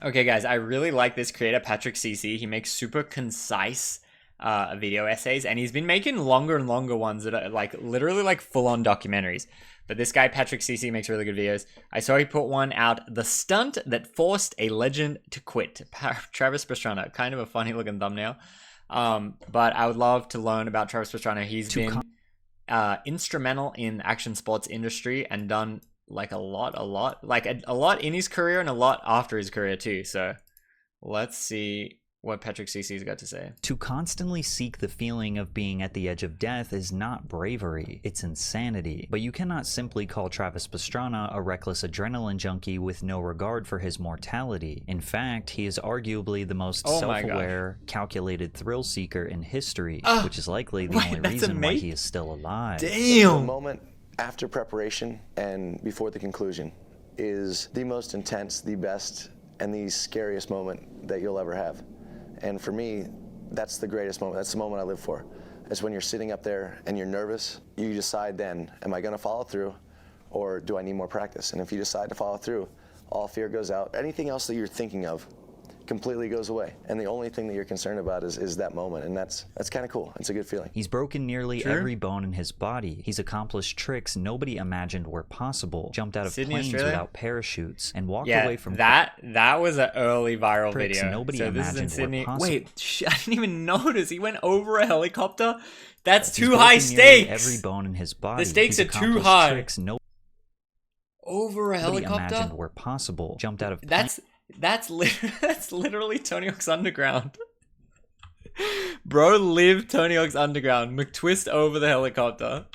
Okay, guys, I really like this creator, Patrick CC. He makes super concise video essays, and he's been making longer and longer ones that are like literally like full-on documentaries. But this guy, Patrick CC, makes really good videos. I saw he put one out, The Stunt That Forced a Legend to Quit. Travis Pastrana, kind of a funny looking thumbnail. But I would love to learn about Travis Pastrana. He's been instrumental in the action sports industry and done like a lot in his career and a lot after his career too. So let's see what Patrick CC's got to say. To constantly seek the feeling of being at the edge of death is not bravery, it's insanity. But you cannot simply call Travis Pastrana a reckless adrenaline junkie with no regard for his mortality. In fact, he is arguably the most self-aware, calculated thrill seeker in history, which is likely the only reason why he is still alive. Damn! The moment after preparation and before the conclusion is the most intense, the best, and the scariest moment that you'll ever have. And for me, that's the greatest moment. That's the moment I live for. It's when you're sitting up there and you're nervous. You decide then, am I going to follow through or do I need more practice? And if you decide to follow through, all fear goes out. Anything else that you're thinking of completely goes away. And the only thing that you're concerned about is that moment. And that's kind of cool. It's a good feeling. He's broken nearly every bone in his body. He's accomplished tricks nobody imagined were possible. Jumped out of planes without parachutes and walked away from that was an early viral video. Nobody so this imagined is in Sydney. were possible. Wait, I didn't even notice. He went over a helicopter. That's too high stakes. Every bone in his body. The stakes are too high. Over a helicopter. Imagined were possible. Jumped out of That's literally Tony Hawk's Underground. Bro lived Tony Hawk's Underground. McTwist over the helicopter.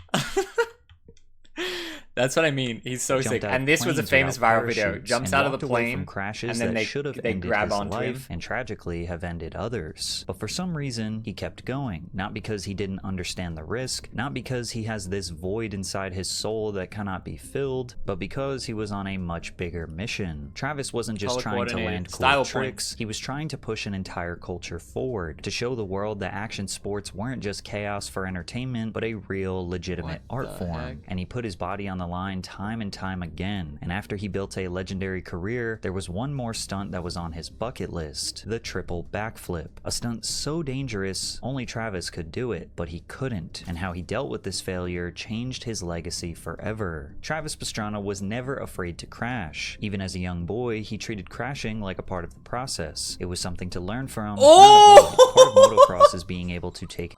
That's what I mean. He's so sick. And this was a famous viral video. Jumps out of the plane from crashes and then they grab onto him and tragically have ended others. But for some reason, he kept going. Not because he didn't understand the risk, not because he has this void inside his soul that cannot be filled, but because he was on a much bigger mission. Travis wasn't just trying to land cool tricks. He was trying to push an entire culture forward, to show the world that action sports weren't just chaos for entertainment, but a real, legitimate art form. And he put his body on the line time and time again. And after he built a legendary career, there was one more stunt that was on his bucket list: the triple backflip. A stunt so dangerous, only Travis could do it, but he couldn't. And how he dealt with this failure changed his legacy forever. Travis Pastrana was never afraid to crash. Even as a young boy, he treated crashing like a part of the process. It was something to learn from. Part of motocross is being able to take.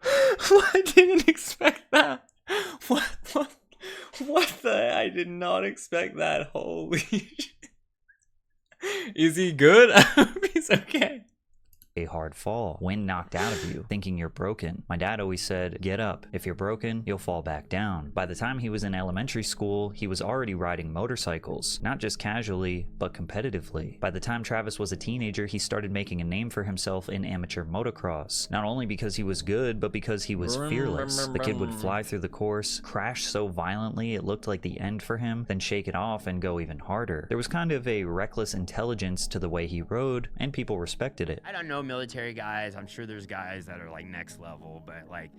I didn't expect that. What the? I did not expect that. Holy shit. Is he good? I hope he's okay. A hard fall, wind knocked out of you, thinking you're broken. My dad always said, get up. If you're broken, you'll fall back down. By the time he was in elementary school, he was already riding motorcycles, not just casually, but competitively. By the time Travis was a teenager, he started making a name for himself in amateur motocross. Not only because he was good, but because he was fearless. The kid would fly through the course, crash so violently it looked like the end for him, then shake it off and go even harder. There was kind of a reckless intelligence to the way he rode, and people respected it. I don't know military guys. I'm sure there's guys that are like next level, but like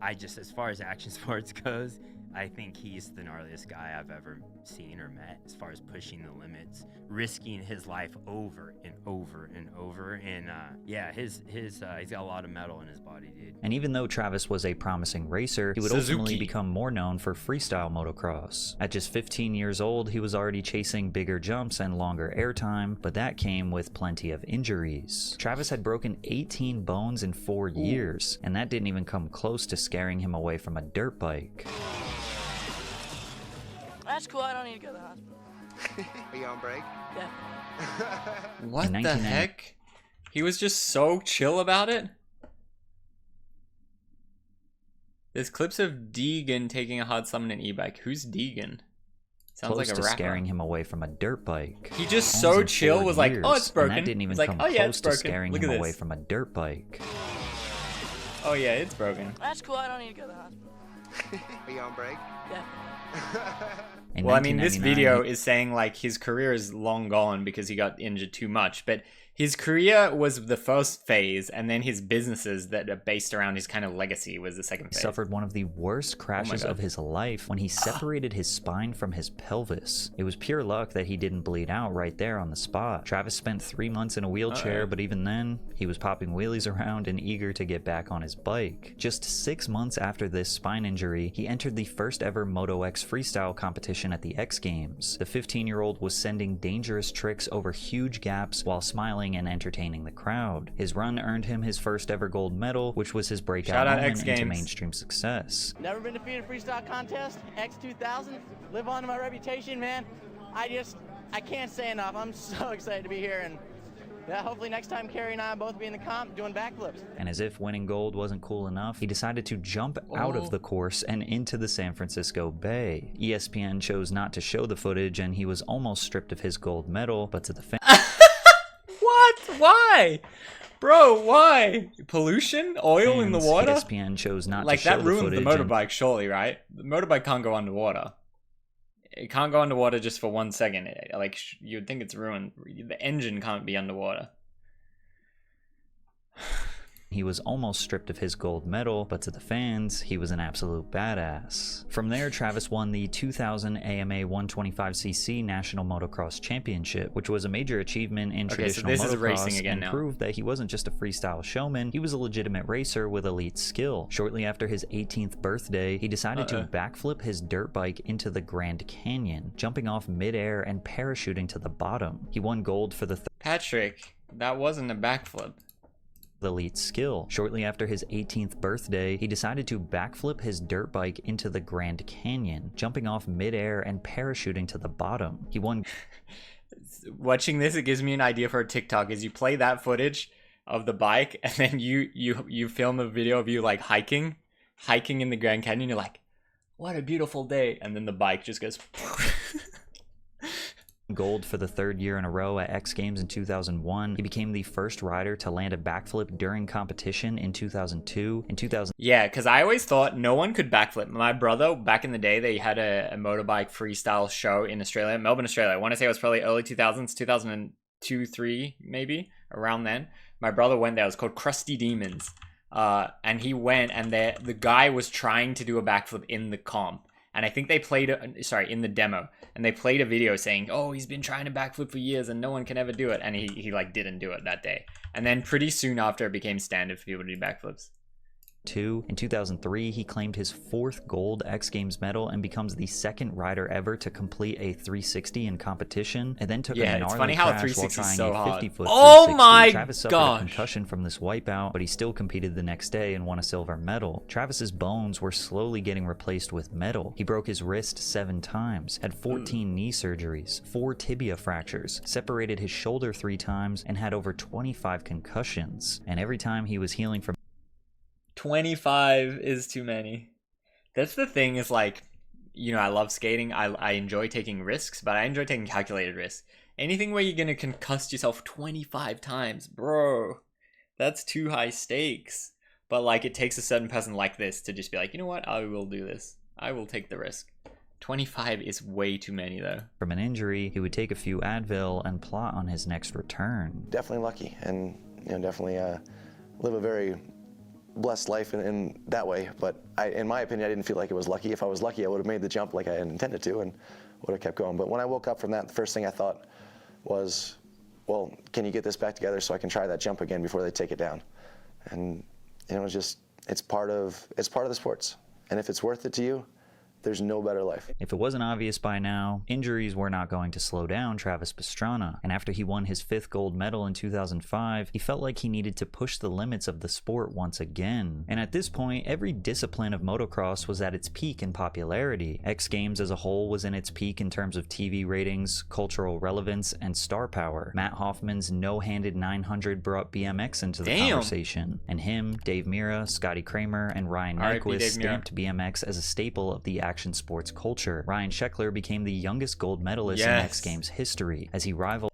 I just, as far as action sports goes, I think he's the gnarliest guy I've ever seen or met as far as pushing the limits, risking his life over and over and over. And yeah, he's got a lot of metal in his body, dude. And even though Travis was a promising racer, he would ultimately become more known for freestyle motocross. At just 15 years old, he was already chasing bigger jumps and longer airtime, but that came with plenty of injuries. Travis had broken 18 bones in 4 years, and that didn't even come close to scaring him away from a dirt bike. That's cool, I don't need to go to the hospital. Are you on break? Yeah. What the heck? He was just so chill about it? There's clips of Deegan taking a hard summon an e-bike. Who's Deegan? Sounds like a rapper. Scaring him away from a dirt bike. He just so chill was like, oh, it's broken. And that didn't even come close to scaring him away from a dirt bike. Oh yeah, it's broken. That's cool, I don't need to go to the hospital. Are you on break? Yeah. Well, I mean, this video is saying like his career is long gone because he got injured too much, but His career was the first phase, and then his businesses that are based around his kind of legacy was the second He phase. suffered one of the worst crashes God. of his life when he separated his spine from his pelvis. It was pure luck that he didn't bleed out right there on the spot. Travis spent 3 months in a wheelchair, but even then, he was popping wheelies around and eager to get back on his bike. Just 6 months after this spine injury, he entered the first ever Moto X freestyle competition at the X Games. The 15-year-old was sending dangerous tricks over huge gaps while smiling and entertaining the crowd. His run earned him his first ever gold medal, which was his breakout Shout out moment X into Games. mainstream success. Never been defeated freestyle contest, X2000. Live on to my reputation, man. I can't say enough. I'm so excited to be here, and yeah, hopefully next time Carrie and I will both be in the comp doing backflips. And as if winning gold wasn't cool enough, he decided to jump out of the course and into the San Francisco Bay. ESPN chose not to show the footage, and he was almost stripped of his gold medal, but to the fans. What? Why? Bro, why? Pollution? Oil in the water? ESPN chose not Like, to show that the ruins footage. the motorbike, surely, right? The motorbike can't go underwater. It can't go underwater just for 1 second. Like, you'd think it's ruined. The engine can't be underwater. He was almost stripped of his gold medal, but to the fans, he was an absolute badass. From there, Travis won the 2000 AMA 125cc National Motocross Championship, which was a major achievement in traditional this is motocross racing again and now. proved that he wasn't just a freestyle showman, he was a legitimate racer with elite skill. Shortly after his 18th birthday, he decided to backflip his dirt bike into the Grand Canyon, jumping off midair and parachuting to the bottom. He won gold for the Patrick, that wasn't a backflip. elite skill. Shortly after his 18th birthday, he decided to backflip his dirt bike into the Grand Canyon, jumping off midair and parachuting to the bottom. He won. Watching this, it gives me an idea for a TikTok. Is you play that footage of the bike, and then you film a video of you like hiking in the Grand Canyon. You're like, what a beautiful day, and then the bike just goes. Gold for the third year in a row at X Games in 2001. He became the first rider to land a backflip during competition in 2002. In 2000, Yeah, because I always thought no one could backflip. My brother, back in the day, they had a motorbike freestyle show in Australia, Melbourne, Australia. I want to say it was probably early 2000s, 2002, 3, maybe, around then. My brother went there. It was called Krusty Demons. And he went, and the guy was trying to do a backflip in the comp. And I think they played, in the demo. And they played a video saying, oh, he's been trying to backflip for years and no one can ever do it. And he like didn't do it that day. And then pretty soon after, it became standard for people to do backflips. In 2003, he claimed his 4th gold X Games medal and becomes the 2nd rider ever to complete a 360 in competition, and then took a gnarly it's funny how crash while 360 is trying so a hard. 50-foot Oh 360. my Travis suffered gosh. a concussion from this wipeout, but he still competed the next day and won a silver medal. Travis's bones were slowly getting replaced with metal. He broke his wrist 7 times, had 14 knee surgeries, 4 tibia fractures, separated his shoulder 3 times, and had over 25 concussions. And every time he was healing from 25 is too many. That's the thing, is like, I love skating. I enjoy taking risks, but I enjoy taking calculated risks. Anything where you're going to concuss yourself 25 times, bro, that's too high stakes. But like, it takes a certain person like this to just be like, you know what, I will do this. I will take the risk. 25 is way too many though. From an injury, he would take a few Advil and plot on his next return. Definitely lucky, and definitely live a very blessed life in that way. But in my opinion, I didn't feel like it was lucky. If I was lucky, I would have made the jump like I had intended to and would have kept going. But when I woke up from that, the first thing I thought was, well, can you get this back together so I can try that jump again before they take it down? And it was just, it's part of the sports. And if it's worth it to you, there's no better life. If it wasn't obvious by now, injuries were not going to slow down Travis Pastrana, and after he won his 5th gold medal in 2005, he felt like he needed to push the limits of the sport once again. And at this point, every discipline of motocross was at its peak in popularity. X Games as a whole was in its peak in terms of TV ratings, cultural relevance, and star power. Matt Hoffman's no-handed 900 brought BMX into the conversation, and him, Dave Mira, Scotty Kramer, and Ryan Nyquist stamped BMX as a staple of the action sports culture. Ryan Sheckler became the youngest gold medalist in X Games history, as he rivaled.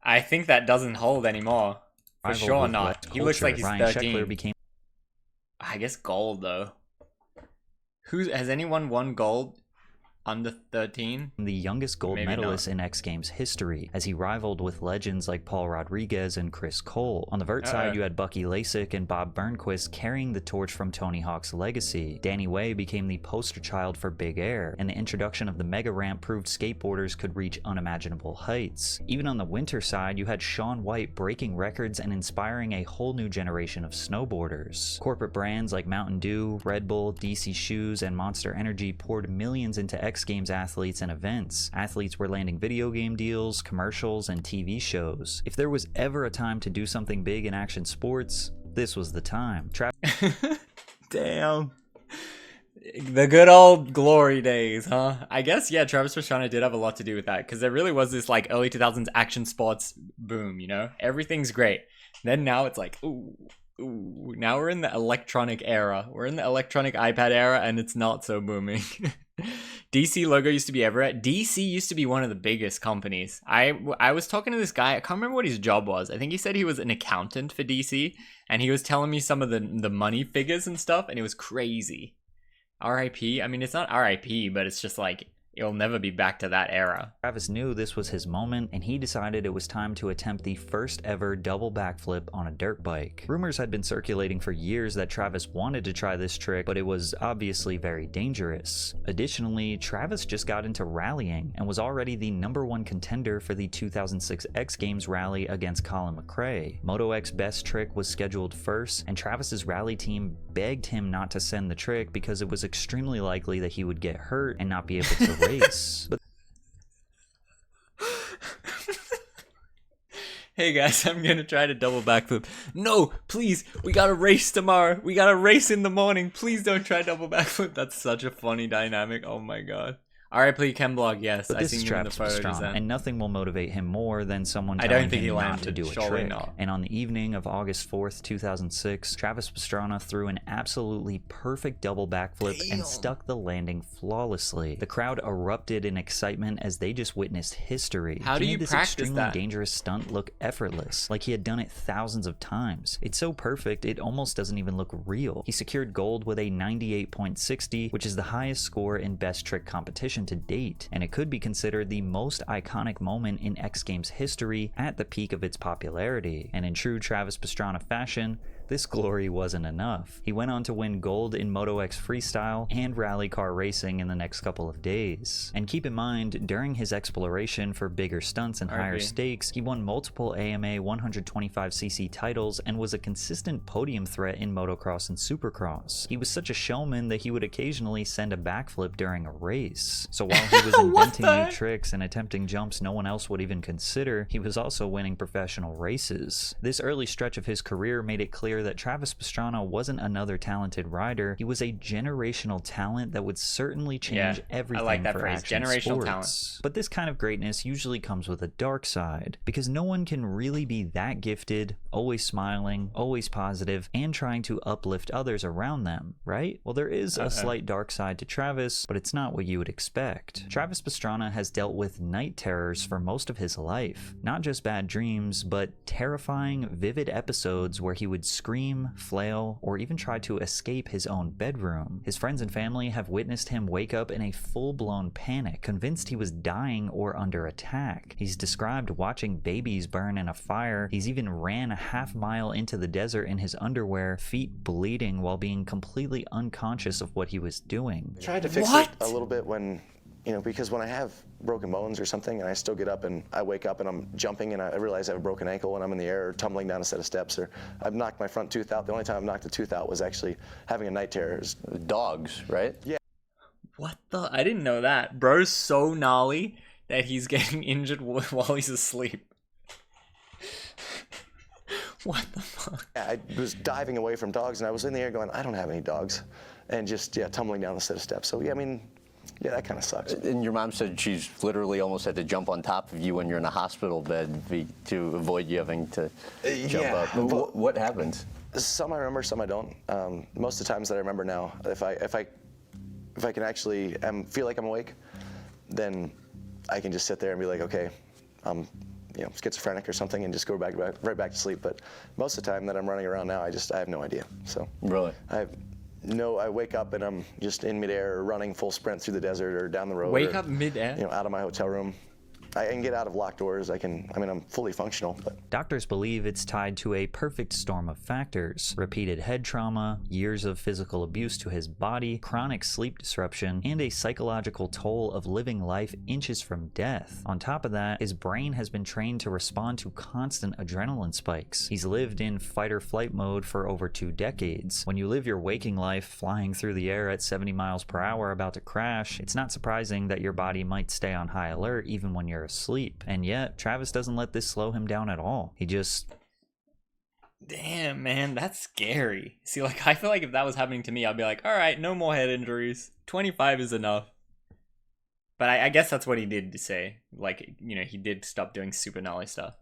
I think that doesn't hold anymore. For sure not. He looks like he's Ryan 13. Sheckler became. I guess gold though. Has anyone won gold under 13. The youngest gold Maybe medalist not. in X Games history, as he rivaled with legends like Paul Rodriguez and Chris Cole. On the vert side, you had Bucky Lasik and Bob Burnquist carrying the torch from Tony Hawk's legacy. Danny Way became the poster child for Big Air, and the introduction of the mega ramp proved skateboarders could reach unimaginable heights. Even on the winter side, you had Shaun White breaking records and inspiring a whole new generation of snowboarders. Corporate brands like Mountain Dew, Red Bull, DC Shoes, and Monster Energy poured millions into X Games athletes and events. Athletes were landing video game deals, commercials, and TV shows. If there was ever a time to do something big in action sports, this was the time. Damn. The good old glory days, huh? I guess, yeah, Travis Pastrana did have a lot to do with that, because there really was this like early 2000s action sports boom, you know? Everything's great. Then now it's like, ooh, now we're in the electronic era. We're in the electronic iPad era, and it's not so booming. DC logo used to be everywhere. DC used to be one of the biggest companies. I was talking to this guy. I can't remember what his job was. I think he said he was an accountant for DC, and he was telling me some of the money figures and stuff, and it was crazy. RIP. I mean, it's not RIP, but it's just like, it'll never be back to that era. Travis knew this was his moment, and he decided it was time to attempt the first ever double backflip on a dirt bike. Rumors had been circulating for years that Travis wanted to try this trick, but it was obviously very dangerous. Additionally, Travis just got into rallying and was already the #1 contender for the 2006 X Games rally against Colin McRae. Moto X's best trick was scheduled first, and Travis's rally team begged him not to send the trick because it was extremely likely that he would get hurt and not be able to race. But hey guys, I'm gonna try to double backflip. No, please, we gotta race tomorrow. We gotta race in the morning. Please don't try double backflip. That's such a funny dynamic. Oh my god. RIP Ken Blog, yes. But I this seen is you in the Travis photos. Pastrana, and nothing will motivate him more than someone I telling don't think him he not landed. to do a Surely trick. not. And on the evening of August 4th, 2006, Travis Pastrana threw an absolutely perfect double backflip and stuck the landing flawlessly. The crowd erupted in excitement as they just witnessed history. How do He you made this practice extremely that? dangerous stunt look effortless, like he had done it thousands of times. It's so perfect, it almost doesn't even look real. He secured gold with a 98.60, which is the highest score in best trick competition to date, and it could be considered the most iconic moment in X Games history at the peak of its popularity. And in true Travis Pastrana fashion, this glory wasn't enough. He went on to win gold in Moto X Freestyle and rally car racing in the next couple of days. And keep in mind, during his exploration for bigger stunts and higher stakes, he won multiple AMA 125cc titles and was a consistent podium threat in motocross and supercross. He was such a showman that he would occasionally send a backflip during a race. So while he was inventing new tricks and attempting jumps no one else would even consider, he was also winning professional races. This early stretch of his career made it clear that Travis Pastrana wasn't another talented rider. He was a generational talent that would certainly change everything I like that for phrase, action generational sports. talent. But this kind of greatness usually comes with a dark side, because no one can really be that gifted, always smiling, always positive, and trying to uplift others around them, right? Well, there is a slight dark side to Travis, but it's not what you would expect. Travis Pastrana has dealt with night terrors for most of his life. Not just bad dreams, but terrifying, vivid episodes where he would scream, flail, or even try to escape his own bedroom. His friends and family have witnessed him wake up in a full-blown panic, convinced he was dying or under attack. He's described watching babies burn in a fire. He's even ran a half-mile into the desert in his underwear, feet bleeding while being completely unconscious of what he was doing. Tried to fix it a little bit when, because when I have broken bones or something and I still get up and I wake up and I'm jumping and I realize I have a broken ankle when I'm in the air or tumbling down a set of steps, or I've knocked my front tooth out. The only time I've knocked a tooth out was actually having a night terror. Dogs, right? Yeah. What the? I didn't know that. Bro's so gnarly that he's getting injured while he's asleep. What the fuck? I was diving away from dogs and I was in the air going, I don't have any dogs. And just, tumbling down the set of steps. So, yeah, that kind of sucks. And your mom said she's literally almost had to jump on top of you when you're in a hospital bed to avoid you having to jump up. What happens? Some I remember, some I don't. Most of the times that I remember now, if I can actually feel like I'm awake, then I can just sit there and be like, okay, I'm schizophrenic or something, and just go right back to sleep. But most of the time that I'm running around now, I have no idea. So really, No, I wake up and I'm just in midair running full sprint through the desert or down the road. Wake or, up midair? Out of my hotel room. I can get out of locked doors. I'm fully functional. But Doctors believe it's tied to a perfect storm of factors: repeated head trauma, years of physical abuse to his body, chronic sleep disruption, and a psychological toll of living life inches from death. On top of that, his brain has been trained to respond to constant adrenaline spikes. He's lived in fight or flight mode for over 2 decades. When you live your waking life flying through the air at 70 miles per hour about to crash, it's not surprising that your body might stay on high alert even when you're asleep. And yet, Travis doesn't let this slow him down at all. He just... Damn, man, that's scary. See, like, I feel like if that was happening to me, I'd be like, all right, no more head injuries. 25 is enough. But I guess that's what he did to say. Like, he did stop doing super gnarly stuff.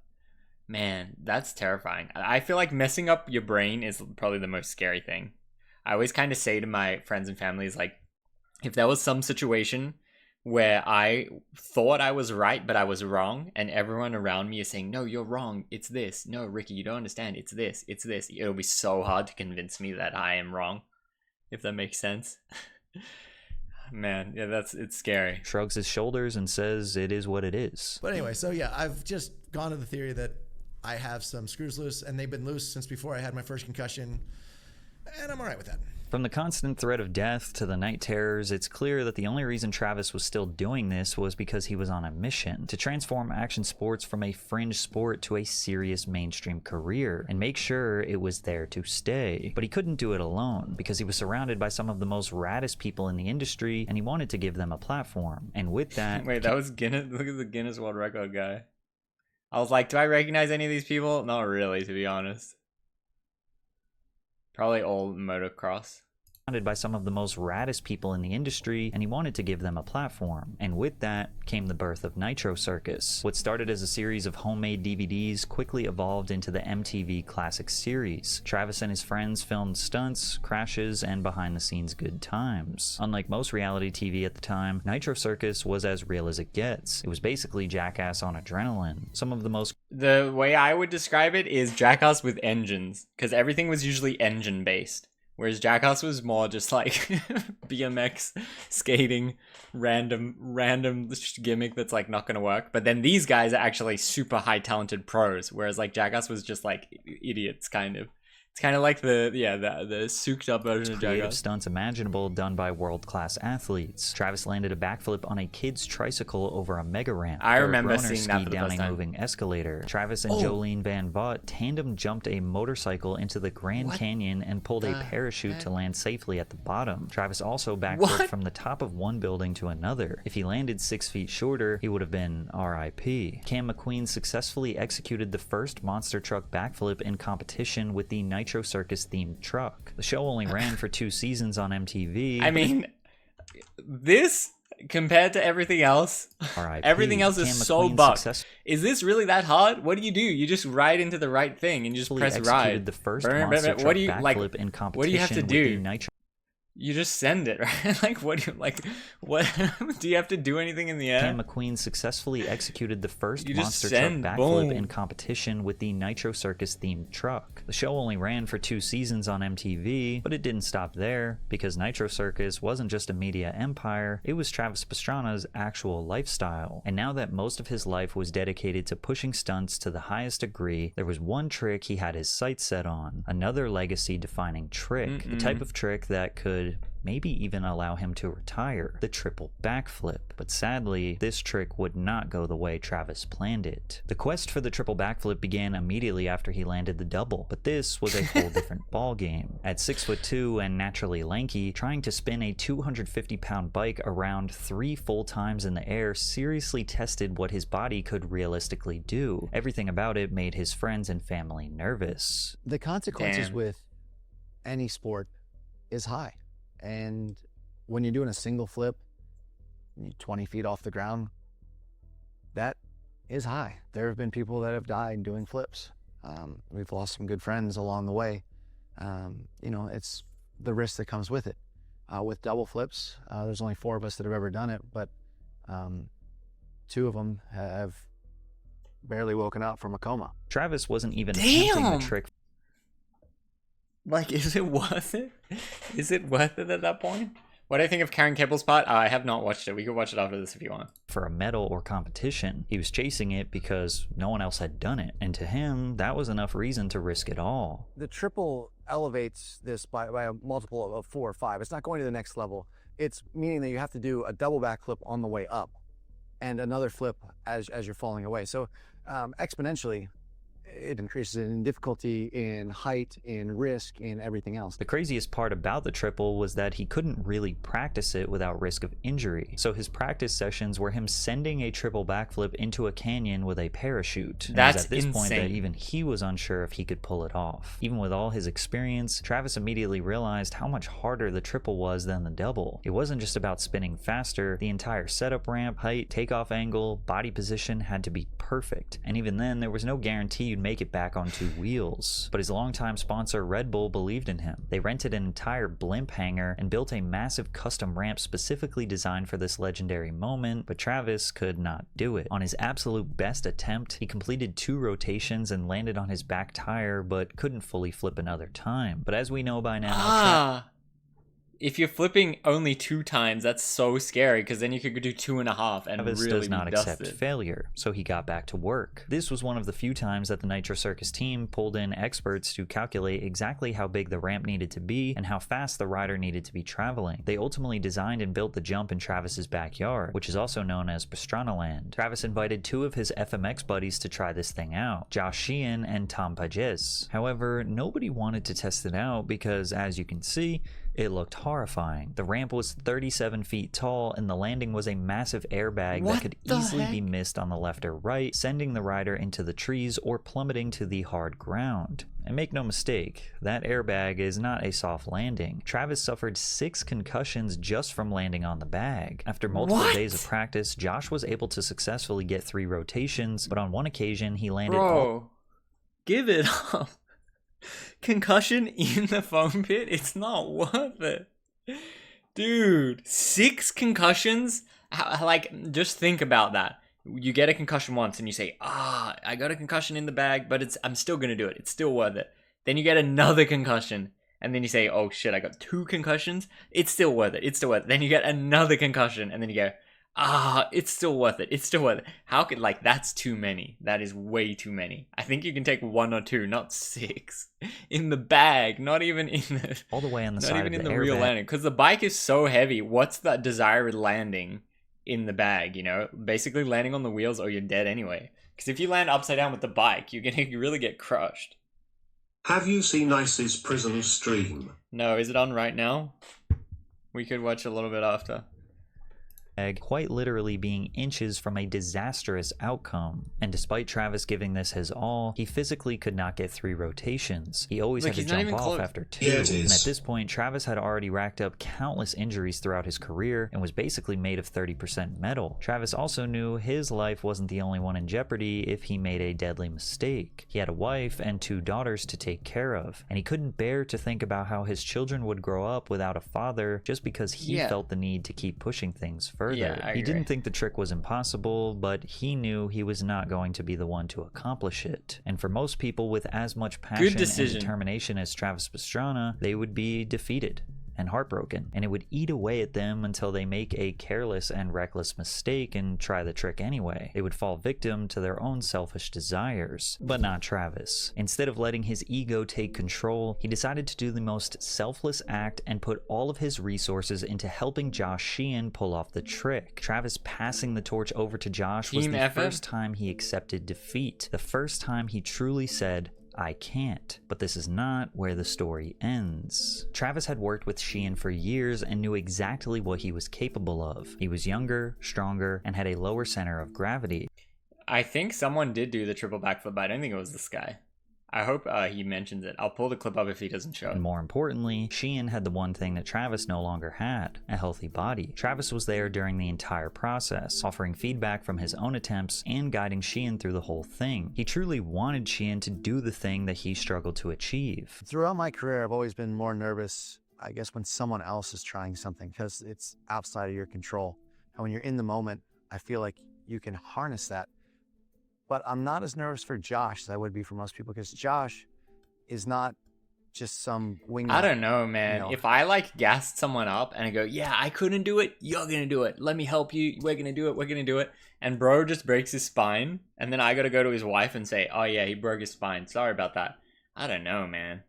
Man, that's terrifying. I feel like messing up your brain is probably the most scary thing. I always kind of say to my friends and families, like, if there was some situation where I thought I was right, but I was wrong, and everyone around me is saying, no, you're wrong, it's this. No, Ricky, you don't understand, it's this, it's this. It'll be so hard to convince me that I am wrong, if that makes sense. Man, yeah, it's scary. Shrugs his shoulders and says it is what it is. But anyway, so yeah, I've just gone to the theory that I have some screws loose, and they've been loose since before I had my first concussion, and I'm all right with that. From the constant threat of death to the night terrors, it's clear that the only reason Travis was still doing this was because he was on a mission to transform action sports from a fringe sport to a serious mainstream career and make sure it was there to stay. But he couldn't do it alone because he was surrounded by some of the most raddest people in the industry, and he wanted to give them a platform. And with that... Wait, that was Guinness? Look at the Guinness World Record guy. I was like, do I recognize any of these people? Not really, to be honest. Probably all motocross. Surrounded by some of the most raddest people in the industry, and he wanted to give them a platform. And with that came the birth of Nitro Circus. What started as a series of homemade DVDs quickly evolved into the MTV Classic series. Travis and his friends filmed stunts, crashes, and behind-the-scenes good times. Unlike most reality TV at the time, Nitro Circus was as real as it gets. It was basically Jackass on adrenaline. Some of the most... The way I would describe it is Jackass with engines, because everything was usually engine-based. Whereas Jackass was more just like BMX, skating, random gimmick that's like not going to work. But then these guys are actually super high talented pros. Whereas like Jackass was just like idiots kind of. It's kind of like the souped up version of creative Jackass. Stunts imaginable done by world-class athletes. Travis landed a backflip on a kid's tricycle over a mega ramp. I remember Runner seeing that skied for the down first a time. moving escalator. Travis and Jolene Van Vaught tandem jumped a motorcycle into the Grand Canyon and pulled a parachute to land safely at the bottom. Travis also backflipped from the top of one building to another. If he landed 6 feet shorter, he would have been R.I.P. Cam McQueen successfully executed the first monster truck backflip in competition with the Nitro Circus themed truck. The show only ran for 2 seasons on MTV. I mean, this compared to everything else, everything else is so bugged. Is this really that hard? What do? You just ride into the right thing and you just press ride. The first monster truck backflip in competition. What do you have to do? With the Nitro You just send it, right? Like, what do you have to do anything in the air? Cam McQueen successfully executed the first You monster just send, truck backflip boom. in competition with the Nitro Circus themed truck. The show only ran for 2 seasons on MTV, but it didn't stop there, because Nitro Circus wasn't just a media empire, it was Travis Pastrana's actual lifestyle. And now that most of his life was dedicated to pushing stunts to the highest degree, there was one trick he had his sights set on, another legacy-defining trick, the type of trick that could maybe even allow him to retire, the triple backflip. But sadly, this trick would not go the way Travis planned it. The quest for the triple backflip began immediately after he landed the double, but this was a whole different ballgame. At 6'2" and naturally lanky, trying to spin a 250-pound bike around 3 full times in the air seriously tested what his body could realistically do. Everything about it made his friends and family nervous. The consequences with any sport is high. And when you're doing a single flip, 20 feet off the ground, that is high. There have been people that have died doing flips. We've lost some good friends along the way. It's the risk that comes with it. With double flips, there's only 4 of us that have ever done it, but 2 of them have barely woken up from a coma. Travis wasn't even attempting the trick Like, is it worth it? Is it worth it at that point? What do I think of Karen Keppel's part? I have not watched it. We could watch it after this if you want. For a medal or competition, he was chasing it because no one else had done it. And to him, that was enough reason to risk it all. The triple elevates this by a multiple of 4 or 5. It's not going to the next level. It's meaning that you have to do a double backflip on the way up and another flip as you're falling away. So exponentially, it increases in difficulty, in height, in risk, in everything else. The craziest part about the triple was that he couldn't really practice it without risk of injury. So his practice sessions were him sending a triple backflip into a canyon with a parachute. And That's it was at this insane. point that even he was unsure if he could pull it off. Even with all his experience, Travis immediately realized how much harder the triple was than the double. It wasn't just about spinning faster. The entire setup ramp, height, takeoff angle, body position had to be perfect. And even then, there was no guarantee you'd make it back on 2 wheels. But his longtime sponsor Red Bull believed in him. They rented an entire blimp hangar and built a massive custom ramp specifically designed for this legendary moment, but Travis could not do it. On his absolute best attempt, he completed 2 rotations and landed on his back tire, but couldn't fully flip another time. But as we know by now, If you're flipping only 2 times, that's so scary because then you could do 2.5 and Travis really does not be accept dusted. failure, so he got back to work. This was one of the few times that the Nitro Circus team pulled in experts to calculate exactly how big the ramp needed to be and how fast the rider needed to be traveling. They ultimately designed and built the jump in Travis's backyard, which is also known as Pastrana land. Travis invited 2 of his FMX buddies to try this thing out, Josh Sheehan and Tom Pages. However, nobody wanted to test it out because, as you can see, it looked horrifying. The ramp was 37 feet tall, and the landing was a massive airbag that could easily be missed on the left or right, sending the rider into the trees or plummeting to the hard ground. And make no mistake, that airbag is not a soft landing. Travis suffered 6 concussions just from landing on the bag. After multiple days of practice, Josh was able to successfully get 3 rotations, but on one occasion he landed Give it up. Concussion in the foam pit? It's not worth it. Dude, 6 concussions? Like, just think about that. You get a concussion once and you say, I got a concussion in the bag, but I'm still going to do it. It's still worth it. Then you get another concussion. And then you say, oh shit, I got 2 concussions. It's still worth it. It's still worth it. Then you get another concussion. And then you go, it's still worth it. It's still worth it. How could, like, that's too many. That is way too many. I think you can take 1 or 2, not 6. In the bag, not even in the... all the way on the not side even of in the the real airbag. landing. Because the bike is so heavy. What's that desired landing in the bag, you know? Basically landing on the wheels or you're dead anyway. Because if you land upside down with the bike, you're gonna really get crushed. Have you seen Ice's prison stream? No, is it on right now? We could watch a little bit after. Quite literally being inches from a disastrous outcome. And despite Travis giving this his all, he physically could not get 3 rotations. He always had to jump off after 2. Yeah, it is. And at this point, Travis had already racked up countless injuries throughout his career and was basically made of 30% metal. Travis also knew his life wasn't the only one in jeopardy if he made a deadly mistake. He had a wife and 2 daughters to take care of, and he couldn't bear to think about how his children would grow up without a father just because he felt the need to keep pushing things further. I He agree. didn't think the trick was impossible, but he knew he was not going to be the one to accomplish it. And for most people with as much passion and determination as Travis Pastrana, they would be defeated and heartbroken, and it would eat away at them until they make a careless and reckless mistake and try the trick anyway. They would fall victim to their own selfish desires. But not Travis. Instead of letting his ego take control, he decided to do the most selfless act and put all of his resources into helping Josh Sheehan pull off the trick. Travis passing the torch over to Josh was the first time he accepted defeat. The first time he truly said, I can't. But this is not where the story ends. Travis had worked with Sheehan for years and knew exactly what he was capable of. He was younger, stronger, and had a lower center of gravity. I think someone did do the triple backflip, but I don't think it was this guy. I hope he mentions it. I'll pull the clip up if he doesn't show it. And more importantly, Sheehan had the one thing that Travis no longer had, a healthy body. Travis was there during the entire process, offering feedback from his own attempts and guiding Sheehan through the whole thing. He truly wanted Sheehan to do the thing that he struggled to achieve. Throughout my career, I've always been more nervous, I guess, when someone else is trying something because it's outside of your control. And when you're in the moment, I feel like you can harness that. But I'm not as nervous for Josh as I would be for most people because Josh is not just some wing. I don't know, man. You know. If I like gassed someone up and I go, yeah, I couldn't do it, you're gonna do it. Let me help you. We're gonna do it. And bro just breaks his spine, and then I gotta go to his wife and say, oh yeah, he broke his spine. Sorry about that. I don't know, man.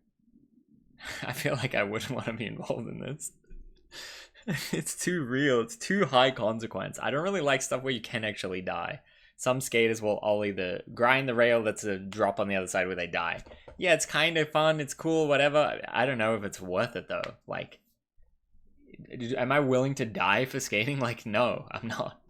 I feel like I wouldn't want to be involved in this. It's too real. It's too high consequence. I don't really like stuff where you can actually die. Some skaters will ollie the grind the rail that's a drop on the other side where they die. Yeah, it's kind of fun. It's cool, whatever. I don't know if it's worth it though. Like, am I willing to die for skating? Like, no, I'm not.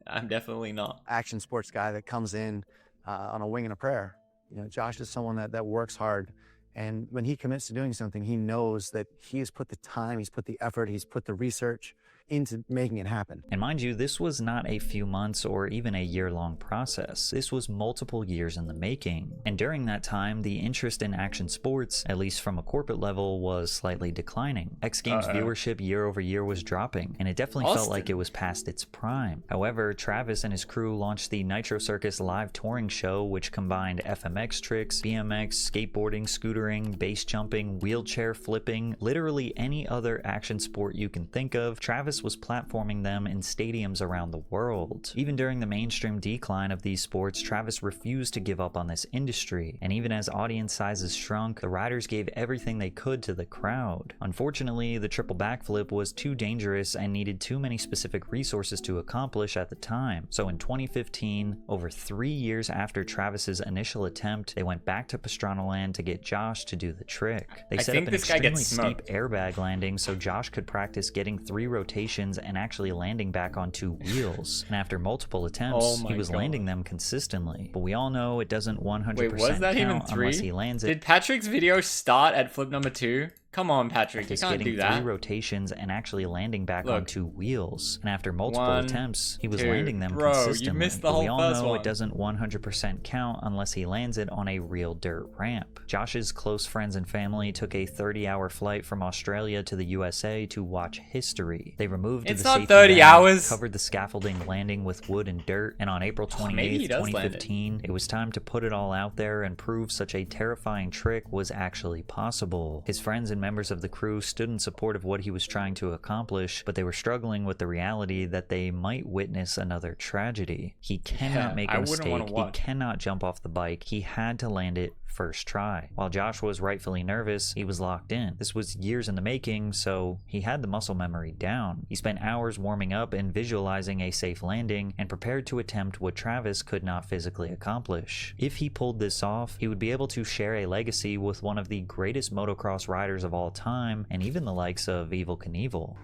I'm definitely not. Action sports guy that comes in on a wing and a prayer. You know, Josh is someone that works hard. And when he commits to doing something, he knows that he has put the time, he's put the effort, he's put the research into making it happen. And mind you, this was not a few months or even a year-long process. This was multiple years in the making. And during that time, the interest in action sports, at least from a corporate level, was slightly declining. X Games viewership year over year was dropping, and it definitely felt like it was past its prime. However, Travis and his crew launched the Nitro Circus live touring show, which combined FMX tricks, BMX, skateboarding, scootering, base jumping, wheelchair flipping, literally any other action sport you can think of. Travis was platforming them in stadiums around the world. Even during the mainstream decline of these sports, Travis refused to give up on this industry, and even as audience sizes shrunk, the riders gave everything they could to the crowd. Unfortunately, the triple backflip was too dangerous and needed too many specific resources to accomplish at the time. So in 2015, over 3 years after Travis's initial attempt, they went back to Pastrana land to get Josh to do the trick. They set up an extremely steep airbag landing so Josh could practice getting 3 rotations and actually landing back on 2 wheels. And after multiple attempts, he was landing them consistently. But we all know it doesn't 100% Wait, was that count even 3? unless he lands it. Did Patrick's video start at flip number 2? Come on, Patrick, you can't do that. Getting 3 rotations and actually landing back on 2 wheels. And after multiple attempts, he was landing them consistently. You missed the whole we all first know one. It doesn't 100% count unless he lands it on a real dirt ramp. Josh's close friends and family took a 30-hour flight from Australia to the USA to watch history. They removed the safety 30 bag, hours. covered the scaffolding landing with wood and dirt, and on April 28th, 2015, it was time to put it all out there and prove such a terrifying trick was actually possible. His friends and members of the crew stood in support of what he was trying to accomplish, but they were struggling with the reality that they might witness another tragedy. He cannot make a mistake. He cannot jump off the bike. He had to land it first try. While Josh was rightfully nervous, he was locked in. This was years in the making, so he had the muscle memory down. He spent hours warming up and visualizing a safe landing and prepared to attempt what Travis could not physically accomplish. If he pulled this off, he would be able to share a legacy with one of the greatest motocross riders of all time, and even the likes of Evel Knievel.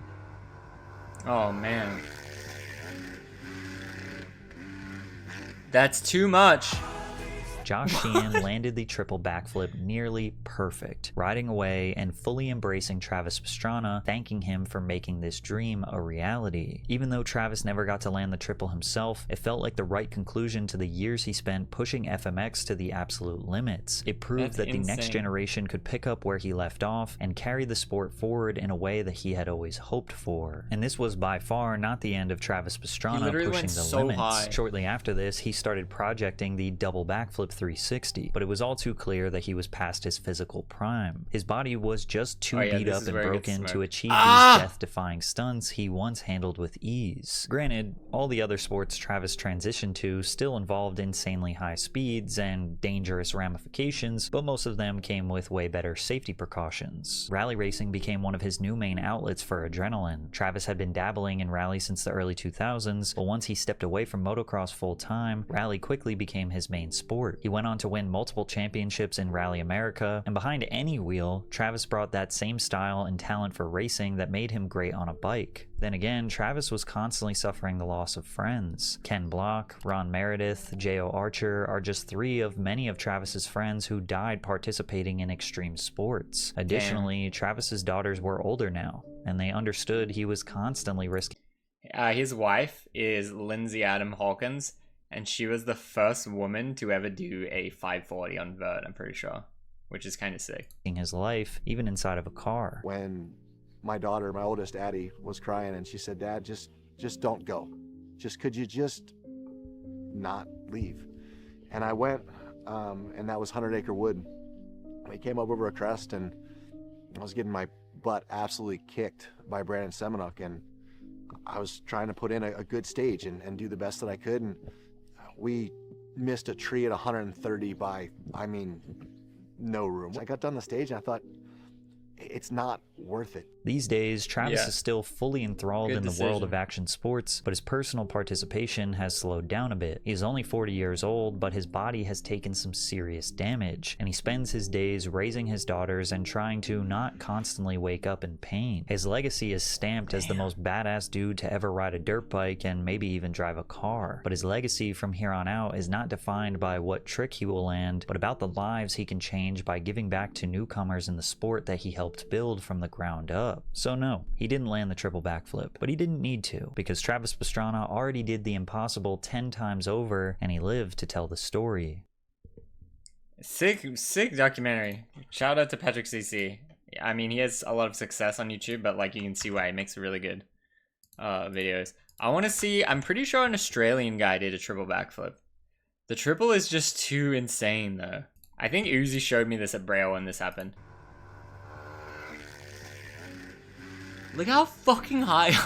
Oh man. That's too much. Josh Sheehan landed the triple backflip nearly perfect, riding away and fully embracing Travis Pastrana, thanking him for making this dream a reality. Even though Travis never got to land the triple himself, it felt like the right conclusion to the years he spent pushing FMX to the absolute limits. It proved that the next generation could pick up where he left off and carry the sport forward in a way that he had always hoped for. And this was by far not the end of Travis Pastrana pushing the limits. Shortly after this, he started projecting the double backflip 360, but it was all too clear that he was past his physical prime. His body was just too beat up and broken to achieve these death-defying stunts he once handled with ease. Granted, all the other sports Travis transitioned to still involved insanely high speeds and dangerous ramifications, but most of them came with way better safety precautions. Rally racing became one of his new main outlets for adrenaline. Travis had been dabbling in rally since the early 2000s, but once he stepped away from motocross full-time, rally quickly became his main sport. He went on to win multiple championships in Rally America, and behind any wheel, Travis brought that same style and talent for racing that made him great on a bike. Then again, Travis was constantly suffering the loss of friends. Ken Block, Ron Meredith, J.O. Archer are just 3 of many of Travis's friends who died participating in extreme sports. Additionally, Travis's daughters were older now, and they understood he was constantly risking. His wife is Lindsay Adam Hawkins, and she was the first woman to ever do a 540 on vert, I'm pretty sure, which is kind of sick. His life, even inside of a car. When my daughter, my oldest Addie, was crying and she said, "Dad, just don't go. Could you just not leave?" And I went, and that was 100 Acre Wood We came up over a crest, and I was getting my butt absolutely kicked by Brandon Semenuk, and I was trying to put in a good stage and do the best that I could, and we missed a tree at 130 by, I mean, no room. I got done the stage, and I thought, it's not worth it. These days, Travis is still fully enthralled in the world of action sports, but his personal participation has slowed down a bit. He is only 40 years old, but his body has taken some serious damage, and he spends his days raising his daughters and trying to not constantly wake up in pain. His legacy is stamped as the most badass dude to ever ride a dirt bike and maybe even drive a car. But his legacy from here on out is not defined by what trick he will land, but about the lives he can change by giving back to newcomers in the sport that he helped build from the ground up. So no, he didn't land the triple backflip, but he didn't need to, because Travis Pastrana already did the impossible 10 times over, and he lived to tell the story. Sick documentary. Shout out to Patrick CC. I mean, he has a lot of success on YouTube, but like you can see why he makes really good videos. I want to see, I'm pretty sure an Australian guy did a triple backflip. The triple is just too insane though. I think Uzi showed me this at Braille when this happened. Look how fucking high.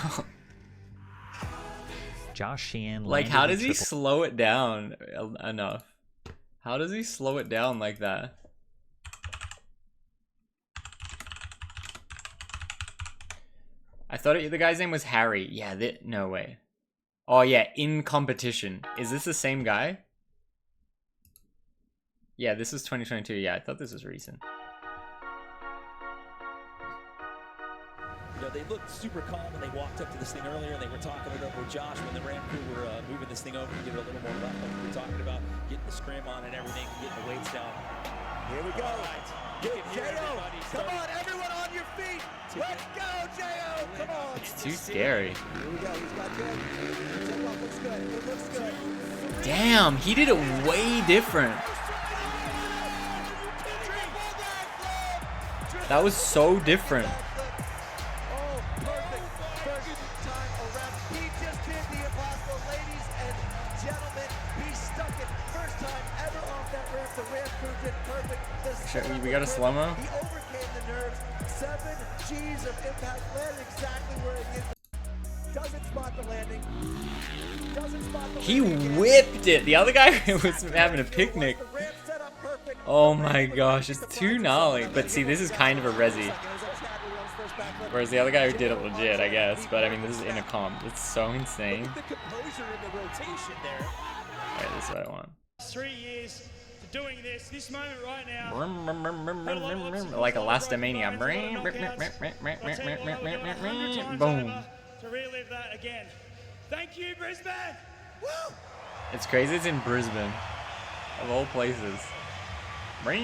Josh Sheehan, like, how does he slow it down enough? How does he slow it down like that? I thought the guy's name was Harry. Yeah, no way. Oh yeah, in competition. Is this the same guy? Yeah, this is 2022. Yeah, I thought this was recent. You know, they looked super calm when they walked up to this thing earlier, and they were talking it over with Josh when the ramp crew were moving this thing over to give it a little more rough. Like we were talking about getting the scrim on and everything, getting the weights down. Here we go. Right. J.O. Come on, everyone on your feet. Let's go, J.O. Come on. It's too scary. Here we go. He's got good. It looks good. It looks good. Damn, he did it way different. That was so different. We got a slow-mo. He overcame the nerves. 7 G's of impact, landed exactly where it is. Doesn't spot the landing. Doesn't spot the He whipped it. The other guy was having a picnic. Oh my gosh, it's too gnarly. But see, this is kind of a resi. Whereas the other guy who did it legit, I guess. But I mean, this is in a comp. It's so insane. Alright, this is what I want. 3 years to doing this moment right now. Like a Lastamania. Boom. To relive that again. Thank you, Brisbane. Woo! It's crazy it's in Brisbane. Of all places. Not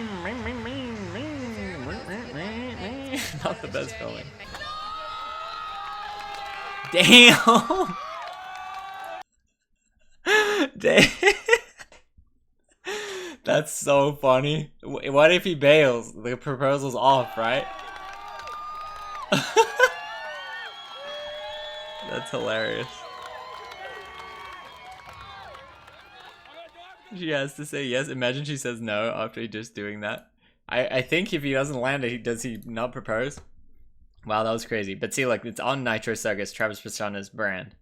the best filming. Damn! Damn! That's so funny. What if he bails? The proposal's off, right? That's hilarious. She has to say yes. Imagine she says no after just doing that. I think if he doesn't land it, does he not propose? Wow, that was crazy. But see, like, it's on Nitro Circus, Travis Pastrana's brand.